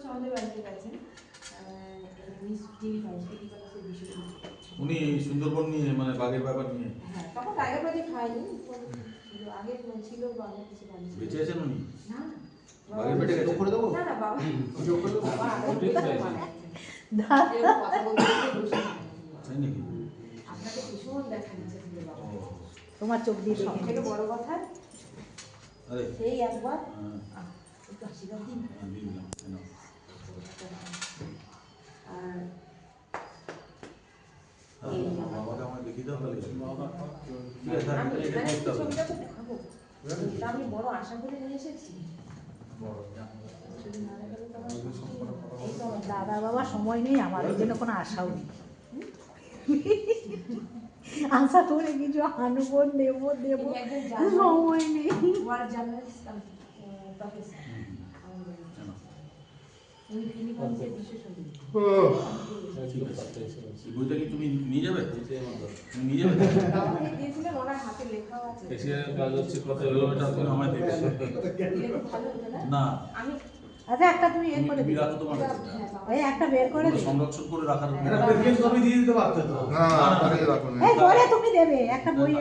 আমাদের বাড়িতে গেছেন উনি সুন্দরবন নিয়ে মানে বাঘের ব্যাপার নিয়ে হ্যাঁ তখন টাইগার প্রজেক্ট হয়নি ছিল আগে ছিল অনেক কিছু গাড়ি বেঁচে আছেন উনি না না বাঘের পেটে গেছে করে দেবো না না বাবা যোগ করে দেবো বাবা ঠিক আছে কথা বলতে বসে তাই নাকি আপনাকে ভীষণ দেখা নিচ্ছে বাবা তোমার চোখ দিয়ে সব থেকে বড় কথা আরে সেই একবার একটু আশীর্বাদ দিন দিয়ে দিলাম কেন আর বাবাকে আমার দেখি দাও তাহলে ঠিক আছে আমি এটা করতে হবে ছবিটা তো দেখাবো এটা আমি বড় আশা করে নিয়ে এসেছি যদি না দেখালে তো এই তো আমার দাদা বাবা সময় নেই আমার ওই জন্য কোনো আশাও নেই আশা করে কিছু আনবো দেবো দেবো একজন সময় নেই ওয়ার্ড জার্নালিস্ট প্রফেসর উনি ফিলিপাইন্সের বিশেষজ্ঞ বইটা কি তুমি নিয়ে যাবে তুমি নিয়ে যাবে আমাকে দিয়েছিলেন ওনার হাতে লেখাও আছে এশিয়ার কাজ হচ্ছে কথা এটা তুমি আমায় দেবে এটা খুব ভালো হতো না না আমি আচ্ছা একটা তুমি এর করে তুমি দিও রাখো তোমার কাছে হ্যাঁ, বাবা। এই একটা বের করে দিও সংরক্ষণ করে রাখার হ্যাঁ। তুমি দিয়ে দিতে পারতো তো। এই করে তুমি দেবে একটা বই